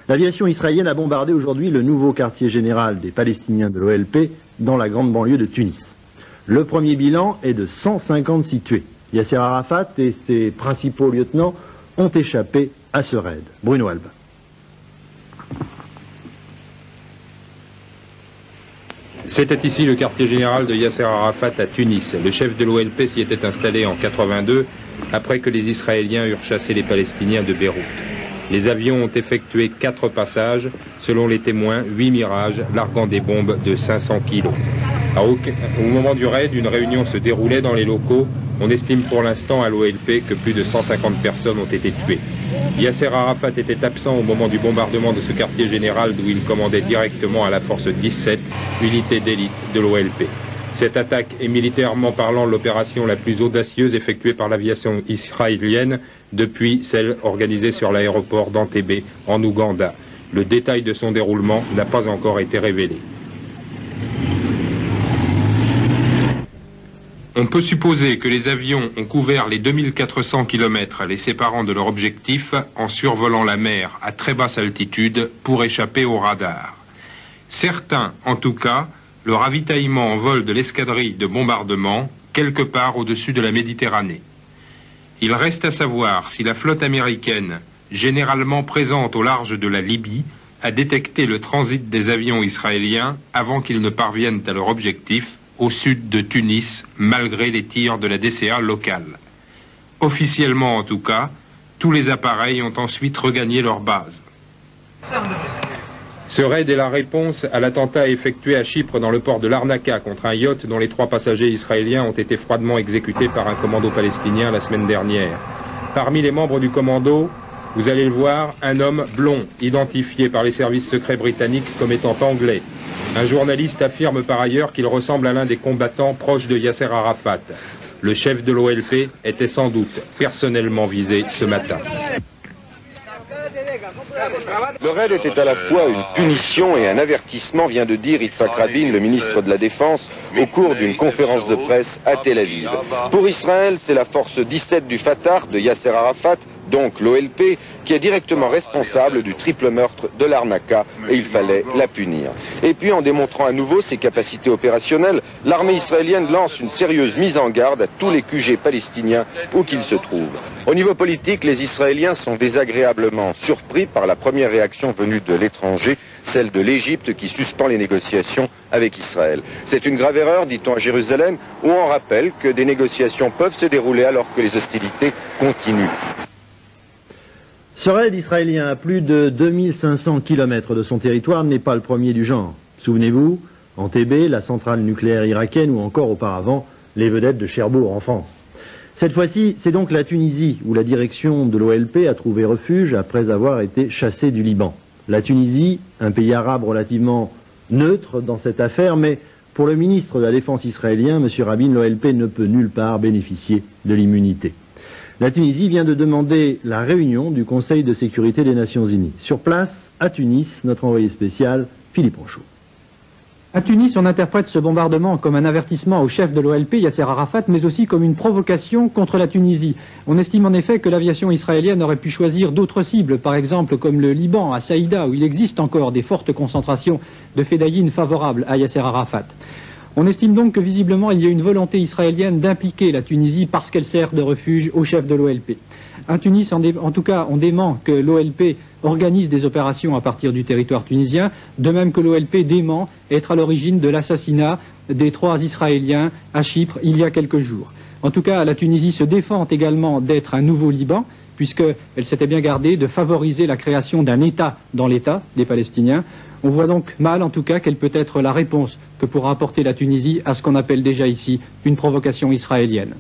L'aviation israélienne a bombardé aujourd'hui le nouveau quartier général des Palestiniens de l'OLP dans la grande banlieue de Tunis. Le premier bilan est de 156 tués. Yasser Arafat et ses principaux lieutenants ont échappé à ce raid. Bruno Alba. C'était ici le quartier général de Yasser Arafat à Tunis. Le chef de l'OLP s'y était installé en 82 après que les Israéliens eurent chassé les Palestiniens de Beyrouth. Les avions ont effectué 4 passages, selon les témoins, 8 mirages, larguant des bombes de 500 kilos. Au moment du raid, une réunion se déroulait dans les locaux. On estime pour l'instant à l'OLP que plus de 150 personnes ont été tuées. Yasser Arafat était absent au moment du bombardement de ce quartier général d'où il commandait directement à la force 17, unité d'élite de l'OLP. Cette attaque est militairement parlant l'opération la plus audacieuse effectuée par l'aviation israélienne depuis celle organisée sur l'aéroport d'Entebbe en Ouganda. Le détail de son déroulement n'a pas encore été révélé. On peut supposer que les avions ont couvert les 2400 km les séparant de leur objectif en survolant la mer à très basse altitude pour échapper au radar. Certains, en tout cas, le ravitaillement en vol de l'escadrille de bombardement quelque part au-dessus de la Méditerranée. Il reste à savoir si la flotte américaine, généralement présente au large de la Libye, a détecté le transit des avions israéliens avant qu'ils ne parviennent à leur objectif, au sud de Tunis, malgré les tirs de la DCA locale. Officiellement en tout cas, tous les appareils ont ensuite regagné leur base. Ce raid est la réponse à l'attentat effectué à Chypre dans le port de Larnaca contre un yacht dont les 3 passagers israéliens ont été froidement exécutés par un commando palestinien la semaine dernière. Parmi les membres du commando, vous allez le voir, un homme blond, identifié par les services secrets britanniques comme étant anglais. Un journaliste affirme par ailleurs qu'il ressemble à l'un des combattants proches de Yasser Arafat. Le chef de l'OLP était sans doute personnellement visé ce matin. Le raid était à la fois une punition et un avertissement, vient de dire Yitzhak Rabin, le ministre de la Défense, au cours d'une conférence de presse à Tel Aviv. Pour Israël, c'est la force 17 du Fatah, de Yasser Arafat, donc l'OLP, qui est directement responsable du triple meurtre de Larnaca, et il fallait la punir. Et puis, en démontrant à nouveau ses capacités opérationnelles, l'armée israélienne lance une sérieuse mise en garde à tous les QG palestiniens où qu'ils se trouvent. Au niveau politique, les Israéliens sont désagréablement surpris par la première réaction venue de l'étranger, celle de l'Égypte qui suspend les négociations avec Israël. C'est une grave erreur, dit-on à Jérusalem, où on rappelle que des négociations peuvent se dérouler alors que les hostilités continuent. Ce raid israélien à plus de 2500 km de son territoire n'est pas le premier du genre. Souvenez-vous, Entebbe, la centrale nucléaire irakienne ou encore auparavant les vedettes de Cherbourg en France. Cette fois-ci, c'est donc la Tunisie où la direction de l'OLP a trouvé refuge après avoir été chassée du Liban. La Tunisie, un pays arabe relativement neutre dans cette affaire, mais pour le ministre de la Défense israélien, M. Rabin, l'OLP ne peut nulle part bénéficier de l'immunité. La Tunisie vient de demander la réunion du Conseil de sécurité des Nations Unies. Sur place, à Tunis, notre envoyé spécial, Philippe Rochaud. À Tunis, on interprète ce bombardement comme un avertissement au chef de l'OLP, Yasser Arafat, mais aussi comme une provocation contre la Tunisie. On estime en effet que l'aviation israélienne aurait pu choisir d'autres cibles, par exemple comme le Liban, à Saïda, où il existe encore des fortes concentrations de fédayines favorables à Yasser Arafat. On estime donc que visiblement il y a une volonté israélienne d'impliquer la Tunisie parce qu'elle sert de refuge au chef de l'OLP. À Tunis, en tout cas, on dément que l'OLP organise des opérations à partir du territoire tunisien, de même que l'OLP dément être à l'origine de l'assassinat des 3 Israéliens à Chypre il y a quelques jours. En tout cas, la Tunisie se défend également d'être un nouveau Liban, puisqu'elle s'était bien gardée de favoriser la création d'un État dans l'État des Palestiniens. On voit donc mal, en tout cas, quelle peut être la réponse que pourra apporter la Tunisie à ce qu'on appelle déjà ici une provocation israélienne.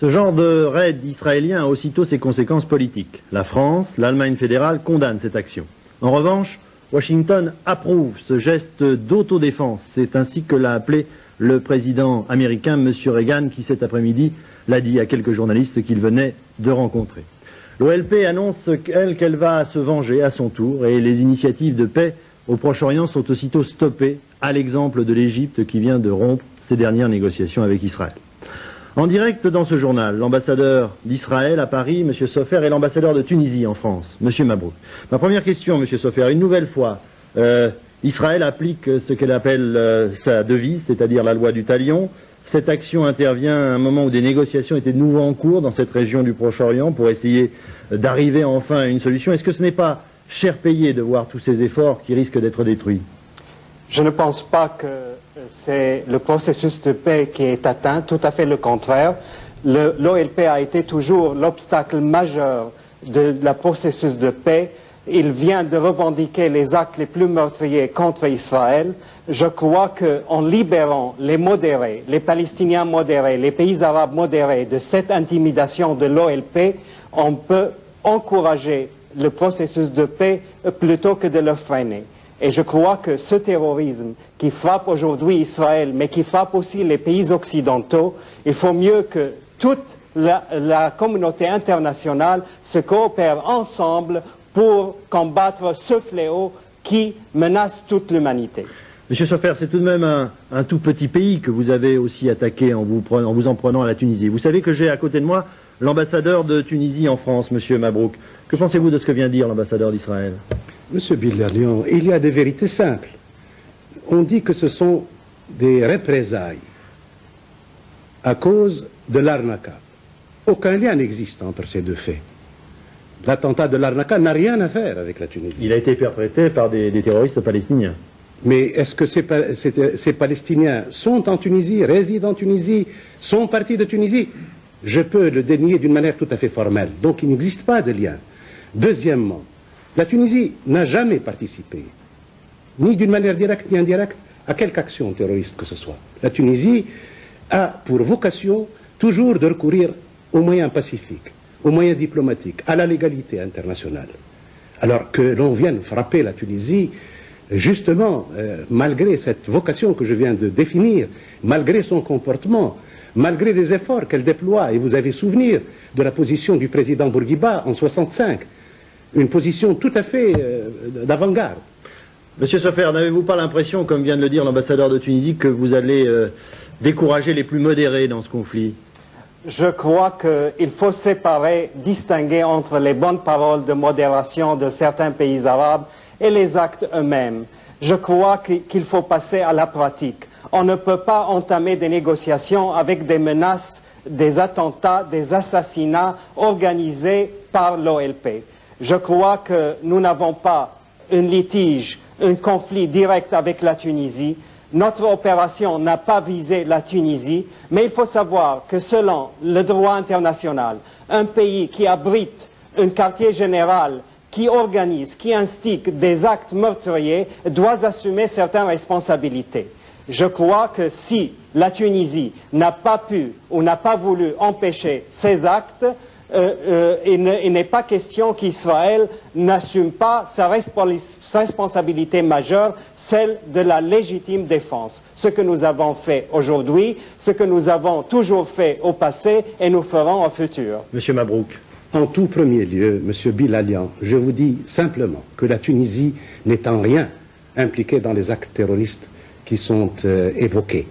Ce genre de raid israélien a aussitôt ses conséquences politiques. La France, l'Allemagne fédérale condamnent cette action. En revanche, Washington approuve ce geste d'autodéfense. C'est ainsi que l'a appelé le président américain, M. Reagan, qui cet après-midi l'a dit à quelques journalistes qu'il venait de rencontrer. L'OLP annonce qu'elle va se venger à son tour et les initiatives de paix au Proche-Orient sont aussitôt stoppées, à l'exemple de l'Égypte qui vient de rompre ses dernières négociations avec Israël. En direct dans ce journal, l'ambassadeur d'Israël à Paris, M. Sofer, et l'ambassadeur de Tunisie en France, M. Mabrouk. Ma première question, M. Sofer, une nouvelle fois, Israël applique ce qu'elle appelle sa devise, c'est-à-dire la loi du talion. Cette action intervient à un moment où des négociations étaient de nouveau en cours dans cette région du Proche-Orient pour essayer d'arriver enfin à une solution. Est-ce que ce n'est pas cher payé de voir tous ces efforts qui risquent d'être détruits? Je ne pense pas que c'est le processus de paix qui est atteint, tout à fait le contraire. L'OLP a été toujours l'obstacle majeur de la processus de paix. Il vient de revendiquer les actes les plus meurtriers contre Israël. Je crois qu'en libérant les modérés, les Palestiniens modérés, les pays arabes modérés de cette intimidation de l'OLP, on peut encourager le processus de paix plutôt que de le freiner. Et je crois que ce terrorisme qui frappe aujourd'hui Israël, mais qui frappe aussi les pays occidentaux, il faut mieux que toute la communauté internationale se coopère ensemble pour combattre ce fléau qui menace toute l'humanité. Monsieur Sofer, c'est tout de même un tout petit pays que vous avez aussi attaqué en vous en prenant à la Tunisie. Vous savez que j'ai à côté de moi l'ambassadeur de Tunisie en France, Monsieur Mabrouk. Que pensez-vous de ce que vient de dire l'ambassadeur d'Israël? Monsieur Bilalian, il y a des vérités simples. On dit que ce sont des représailles à cause de Larnaca. Aucun lien n'existe entre ces deux faits. L'attentat de Larnaca n'a rien à faire avec la Tunisie. Il a été perpétré par des terroristes palestiniens. Mais est-ce que ces Palestiniens sont en Tunisie, résident en Tunisie, sont partis de Tunisie? Je peux le dénier d'une manière tout à fait formelle. Donc il n'existe pas de lien. Deuxièmement, la Tunisie n'a jamais participé, ni d'une manière directe ni indirecte, à quelque action terroriste que ce soit. La Tunisie a pour vocation toujours de recourir aux moyens pacifiques, aux moyens diplomatiques, à la légalité internationale. Alors que l'on vienne frapper la Tunisie, justement, malgré cette vocation que je viens de définir, malgré son comportement, malgré les efforts qu'elle déploie, et vous avez souvenir de la position du président Bourguiba en 1965, une position tout à fait d'avant-garde. Monsieur Sofer, n'avez-vous pas l'impression, comme vient de le dire l'ambassadeur de Tunisie, que vous allez décourager les plus modérés dans ce conflit? Je crois qu'il faut séparer, distinguer entre les bonnes paroles de modération de certains pays arabes et les actes eux-mêmes. Je crois qu'il faut passer à la pratique. On ne peut pas entamer des négociations avec des menaces, des attentats, des assassinats organisés par l'OLP. Je crois que nous n'avons pas un litige, un conflit direct avec la Tunisie. Notre opération n'a pas visé la Tunisie, mais il faut savoir que selon le droit international, un pays qui abrite un quartier général, qui organise, qui instique des actes meurtriers, doit assumer certaines responsabilités. Je crois que si la Tunisie n'a pas pu ou n'a pas voulu empêcher ces actes, il n'est pas question qu'Israël n'assume pas sa responsabilité majeure, celle de la légitime défense. Ce que nous avons fait aujourd'hui, ce que nous avons toujours fait au passé et nous ferons au futur. Monsieur Mabrouk. En tout premier lieu, Monsieur Bilalian, je vous dis simplement que la Tunisie n'est en rien impliquée dans les actes terroristes qui sont évoqués.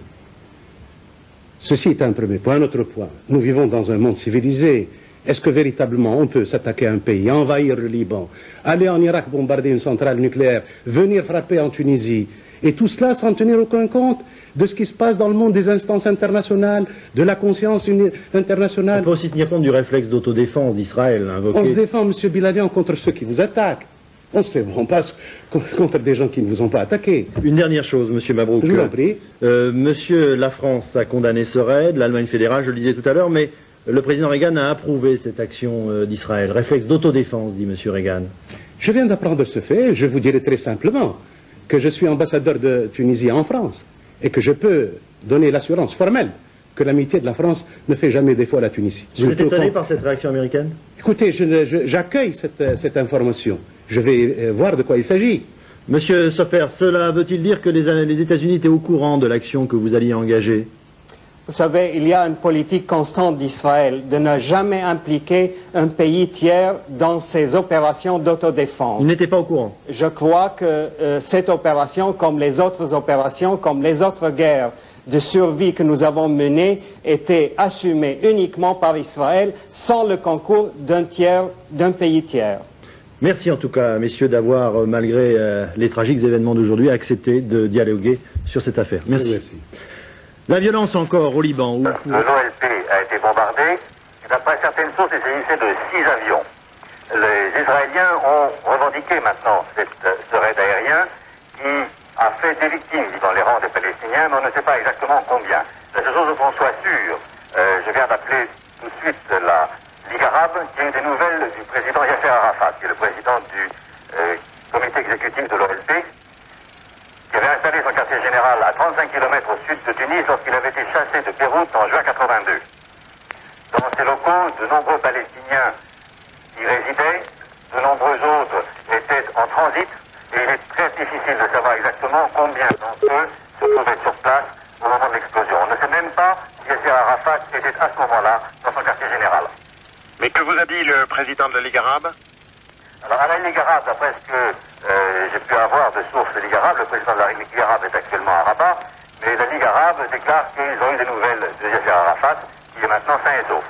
Ceci est un premier point. Un autre point, nous vivons dans un monde civilisé. Est-ce que véritablement on peut s'attaquer à un pays, envahir le Liban, aller en Irak bombarder une centrale nucléaire, venir frapper en Tunisie, et tout cela sans tenir aucun compte de ce qui se passe dans le monde des instances internationales, de la conscience internationale? On peut aussi tenir compte du réflexe d'autodéfense d'Israël invoqué. On se défend, M. Bilalian, contre ceux qui vous attaquent. On se défend pas contre des gens qui ne vous ont pas attaqué. Une dernière chose, M. Mabrouk. Je vous en prie. Monsieur, la France a condamné ce raid, l'Allemagne fédérale, je le disais tout à l'heure, mais le président Reagan a approuvé cette action d'Israël. Réflexe d'autodéfense, dit M. Reagan. Je viens d'apprendre ce fait. Je vous dirai très simplement que je suis ambassadeur de Tunisie en France et que je peux donner l'assurance formelle que l'amitié de la France ne fait jamais défaut à la Tunisie. Vous êtes étonné par cette réaction américaine? Écoutez, j'accueille cette information. Je vais voir de quoi il s'agit. Monsieur Sofer, cela veut-il dire que les États-Unis étaient au courant de l'action que vous alliez engager? Vous savez, il y a une politique constante d'Israël de ne jamais impliquer un pays tiers dans ses opérations d'autodéfense. Ils n'étaient pas au courant? Je crois que cette opération, comme les autres opérations, comme les autres guerres de survie que nous avons menée était assumée uniquement par Israël sans le concours d'un pays tiers. Merci en tout cas, messieurs, d'avoir, malgré les tragiques événements d'aujourd'hui, accepté de dialoguer sur cette affaire. Merci. Merci. La violence encore au Liban. Où... L'OLP a été bombardé. D'après certaines sources, il s'agissait de 6 avions. Les Israéliens ont revendiqué maintenant ce raid aérien qui a fait des victimes dans les rangs des Palestiniens, mais on ne sait pas exactement combien. La seule chose dont on soit sûr, je viens d'appeler tout de suite la Ligue arabe, qui a eu des nouvelles du président Yasser Arafat, qui est le président du comité exécutif de l'OLP, qui avait installé son quartier général à 35 km au sud de Tunis lorsqu'il avait été chassé de Beyrouth en juin 82. Dans ces locaux, de nombreux Palestiniens y résidaient, de nombreux autres étaient en transit, et il est très difficile de savoir exactement combien d'entre eux se trouvaient sur place au moment de l'explosion. On ne sait même pas si Yasser Arafat était à ce moment-là dans son quartier général. Mais que vous a dit le président de la Ligue arabe? Alors à la Ligue arabe, d'après ce que j'ai pu avoir de sources de Ligue arabe, le président de la Ligue arabe est actuellement à Rabat, mais la Ligue arabe déclare qu'ils ont eu des nouvelles de Yasser Arafat, qui est maintenant sain et sauf.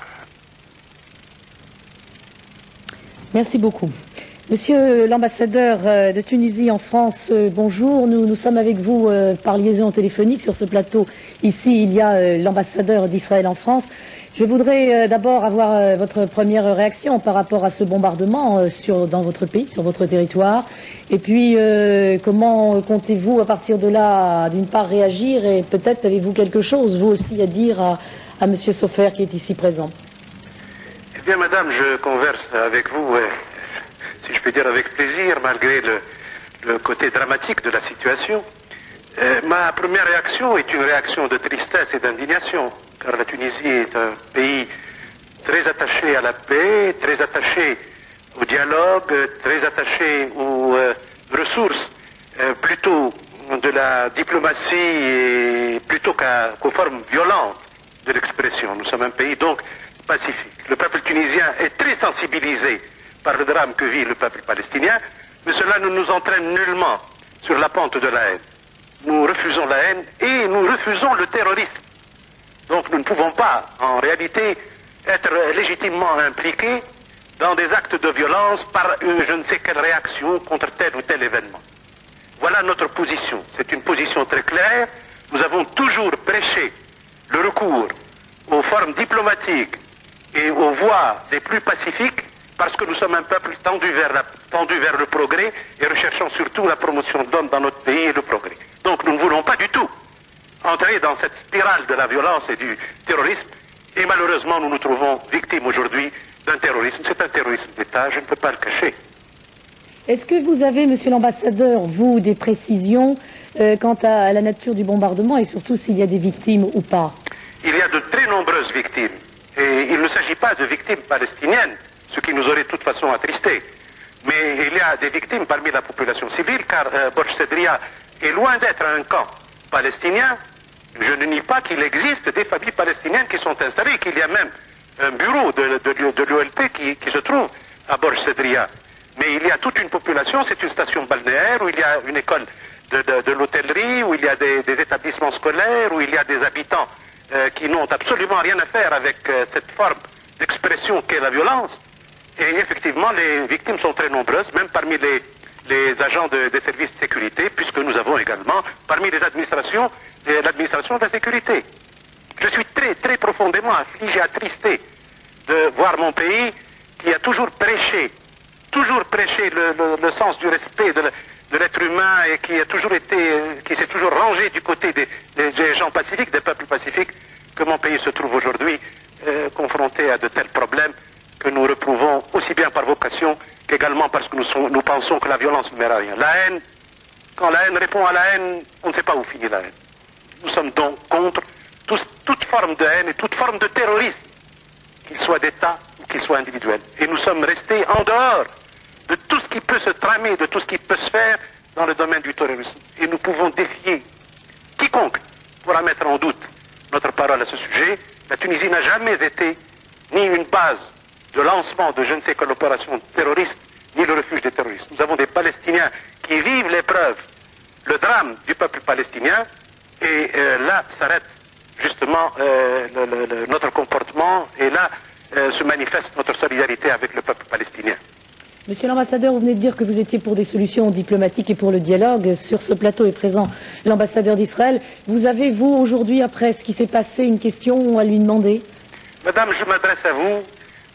Merci beaucoup. Monsieur l'ambassadeur de Tunisie en France, bonjour. Nous sommes avec vous par liaison téléphonique sur ce plateau. Ici, il y a l'ambassadeur d'Israël en France. Je voudrais d'abord avoir votre première réaction par rapport à ce bombardement dans votre pays, sur votre territoire. Et puis, comment comptez-vous à partir de là, d'une part, réagir et peut-être avez-vous quelque chose, vous aussi, à dire à Monsieur Sofer qui est ici présent? Eh bien, madame, je converse avec vous, si je peux dire avec plaisir, malgré le côté dramatique de la situation. Ma première réaction est une réaction de tristesse et d'indignation, car la Tunisie est un pays très attaché à la paix, très attaché au dialogue, très attaché aux ressources, plutôt de la diplomatie et plutôt qu'aux formes violentes de l'expression. Nous sommes un pays donc pacifique. Le peuple tunisien est très sensibilisé par le drame que vit le peuple palestinien, mais cela ne nous entraîne nullement sur la pente de la haine. Nous refusons la haine et nous refusons le terrorisme. Donc nous ne pouvons pas, en réalité, être légitimement impliqués dans des actes de violence par je ne sais quelle réaction contre tel ou tel événement. Voilà notre position. C'est une position très claire. Nous avons toujours prêché le recours aux formes diplomatiques et aux voies les plus pacifiques parce que nous sommes un peuple tendu vers le progrès et recherchant surtout la promotion de l'homme dans notre pays et le progrès. Donc nous ne voulons pas du tout entrer dans cette spirale de la violence et du terrorisme et malheureusement nous nous trouvons victimes aujourd'hui d'un terrorisme. C'est un terrorisme d'État, je ne peux pas le cacher. Est-ce que vous avez, monsieur l'ambassadeur, vous, des précisions quant à la nature du bombardement et surtout s'il y a des victimes ou pas? Il y a de très nombreuses victimes et il ne s'agit pas de victimes palestiniennes, ce qui nous aurait de toute façon attristés. Mais il y a des victimes parmi la population civile, car Borj Sedria est loin d'être un camp palestinien. Je ne nie pas qu'il existe des familles palestiniennes qui sont installées, qu'il y a même un bureau de l'OLP qui se trouve à Borj Sedria. Mais il y a toute une population, c'est une station balnéaire, où il y a une école de l'hôtellerie, où il y a des établissements scolaires, où il y a des habitants qui n'ont absolument rien à faire avec cette forme d'expression qu'est la violence. Et effectivement, les victimes sont très nombreuses, même parmi les agents des services de sécurité, puisque nous avons également, parmi les administrations, l'administration de la sécurité. Je suis très, très profondément affligé, attristé de voir mon pays qui a toujours prêché le sens du respect de l'être humain et qui s'est toujours rangé du côté des gens pacifiques, des peuples pacifiques, que mon pays se trouve aujourd'hui confronté à de tels problèmes que nous reprouvons aussi bien par vocation qu'également parce que nous pensons que la violence ne mène à rien. La haine, quand la haine répond à la haine, on ne sait pas où finit la haine. Nous sommes donc contre toute forme de haine et toute forme de terrorisme, qu'il soit d'État ou qu'il soit individuel. Et nous sommes restés en dehors de tout ce qui peut se tramer, de tout ce qui peut se faire dans le domaine du terrorisme. Et nous pouvons défier quiconque pourra mettre en doute notre parole à ce sujet. La Tunisie n'a jamais été ni une base de lancement de je ne sais quelle opération terroriste, ni le refuge des terroristes. Nous avons des Palestiniens qui vivent l'épreuve, le drame du peuple palestinien, Et là s'arrête justement notre comportement, et là se manifeste notre solidarité avec le peuple palestinien. Monsieur l'ambassadeur, vous venez de dire que vous étiez pour des solutions diplomatiques et pour le dialogue. Sur ce plateau est présent l'ambassadeur d'Israël. Vous avez, vous, aujourd'hui, après ce qui s'est passé, une question à lui demander? Madame, je m'adresse à vous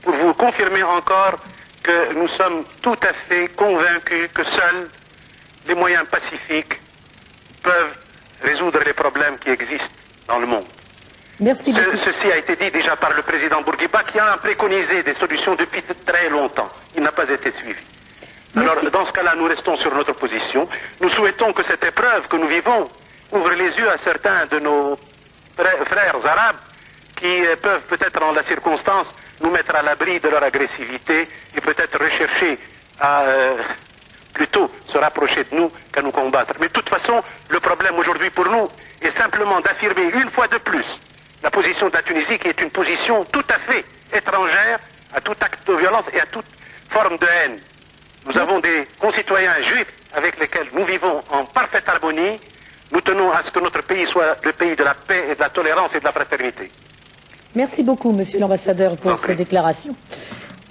pour vous confirmer encore que nous sommes tout à fait convaincus que seuls les moyens pacifiques peuvent résoudre les problèmes qui existent dans le monde. Merci beaucoup. Ceci a été dit déjà par le président Bourguiba, qui a préconisé des solutions depuis très longtemps. Il n'a pas été suivi. Alors, dans ce cas-là, nous restons sur notre position. Nous souhaitons que cette épreuve que nous vivons ouvre les yeux à certains de nos frères arabes qui peuvent peut-être, en la circonstance, nous mettre à l'abri de leur agressivité et peut-être rechercher à plutôt se rapprocher de nous qu'à nous combattre. Mais de toute façon, le problème aujourd'hui pour nous est simplement d'affirmer une fois de plus la position de la Tunisie, qui est une position tout à fait étrangère à tout acte de violence et à toute forme de haine. Nous avons des concitoyens juifs avec lesquels nous vivons en parfaite harmonie. Nous tenons à ce que notre pays soit le pays de la paix et de la tolérance et de la fraternité. Merci beaucoup, monsieur l'ambassadeur, pour cette déclaration.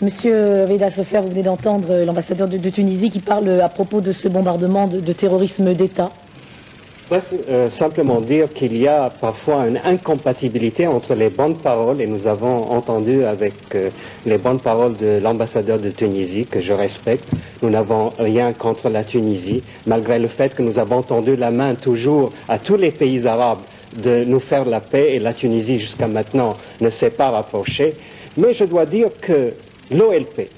Monsieur Veda Sofer, vous venez d'entendre l'ambassadeur de Tunisie qui parle à propos de ce bombardement de terrorisme d'État. Simplement dire qu'il y a parfois une incompatibilité entre les bonnes paroles, et nous avons entendu avec les bonnes paroles de l'ambassadeur de Tunisie, que je respecte. Nous n'avons rien contre la Tunisie, malgré le fait que nous avons tendu la main toujours à tous les pays arabes de nous faire la paix, et la Tunisie jusqu'à maintenant ne s'est pas rapprochée. Mais je dois dire que l'OLP,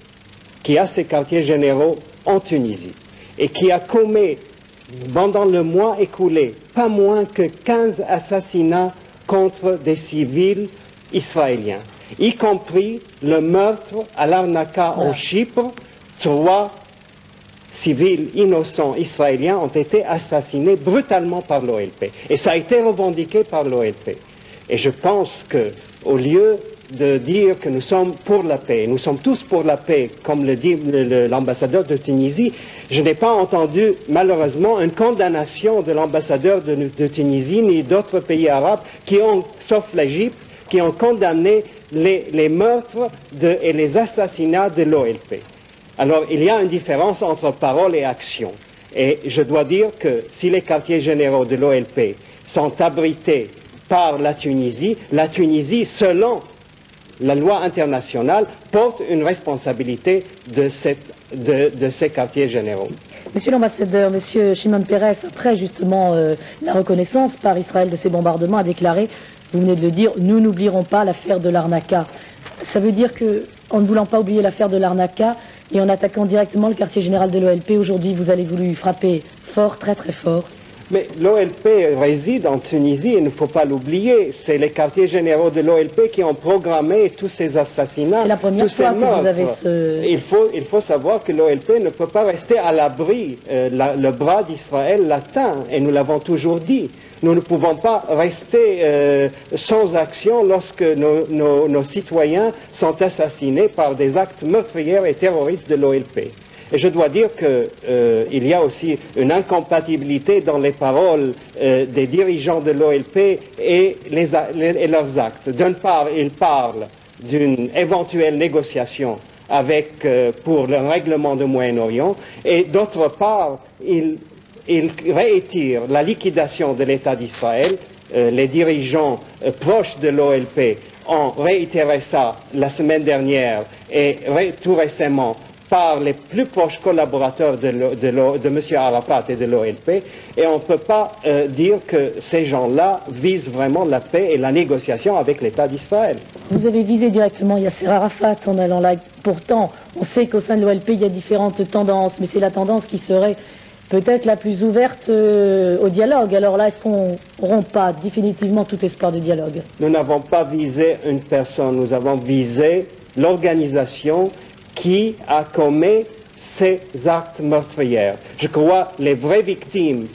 qui a ses quartiers généraux en Tunisie, et qui a commis pendant le mois écoulé pas moins que 15 assassinats contre des civils israéliens, y compris le meurtre à Larnaca en Chypre. 3 civils innocents israéliens ont été assassinés brutalement par l'OLP. Et ça a été revendiqué par l'OLP. Et je pense qu'au lieu de dire que nous sommes pour la paix, nous sommes tous pour la paix, comme le dit l'ambassadeur de Tunisie, je n'ai pas entendu malheureusement une condamnation de l'ambassadeur de Tunisie ni d'autres pays arabes qui ont, sauf l'Égypte, qui ont condamné les meurtres et les assassinats de l'OLP. Alors il y a une différence entre parole et action. Et je dois dire que si les quartiers généraux de l'OLP sont abrités par la Tunisie, selon la loi internationale, porte une responsabilité de ces quartiers généraux. Monsieur l'ambassadeur, monsieur Shimon Peres, après justement la reconnaissance par Israël de ces bombardements, a déclaré, vous venez de le dire, nous n'oublierons pas l'affaire de Larnaca. Ça veut dire qu'en ne voulant pas oublier l'affaire de Larnaca et en attaquant directement le quartier général de l'OLP, aujourd'hui vous allez voulu frapper fort, très très fort. Mais l'OLP réside en Tunisie, il ne faut pas l'oublier. C'est les quartiers généraux de l'OLP qui ont programmé tous ces assassinats. C'est la première fois que vous avez ce... Il faut savoir que l'OLP ne peut pas rester à l'abri. Le bras d'Israël l'atteint, et nous l'avons toujours dit. Nous ne pouvons pas rester sans action lorsque nos citoyens sont assassinés par des actes meurtriers et terroristes de l'OLP. Et je dois dire qu'il y a aussi une incompatibilité dans les paroles des dirigeants de l'OLP et leurs actes. D'une part, ils parlent d'une éventuelle négociation pour le règlement du Moyen-Orient, et d'autre part, ils réitèrent la liquidation de l'État d'Israël. Les dirigeants proches de l'OLP ont réitéré ça la semaine dernière et tout récemment par les plus proches collaborateurs de M. Arafat et de l'OLP, et on ne peut pas dire que ces gens-là visent vraiment la paix et la négociation avec l'État d'Israël. Vous avez visé directement Yasser Arafat en allant là. Pourtant, on sait qu'au sein de l'OLP, il y a différentes tendances, mais c'est la tendance qui serait peut-être la plus ouverte au dialogue. Alors là, est-ce qu'on rompt pas définitivement tout espoir de dialogue? Nous n'avons pas visé une personne, nous avons visé l'organisation qui a commis ces actes meurtriers. Je crois que les vraies victimes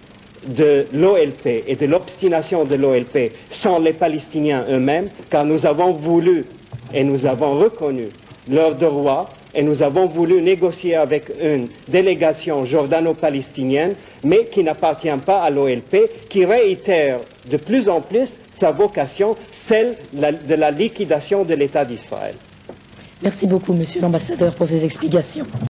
de l'OLP et de l'obstination de l'OLP sont les Palestiniens eux-mêmes, car nous avons voulu et nous avons reconnu leur droit et nous avons voulu négocier avec une délégation jordano-palestinienne, mais qui n'appartient pas à l'OLP, qui réitère de plus en plus sa vocation, celle de la liquidation de l'État d'Israël. Merci beaucoup, monsieur l'ambassadeur, pour ces explications.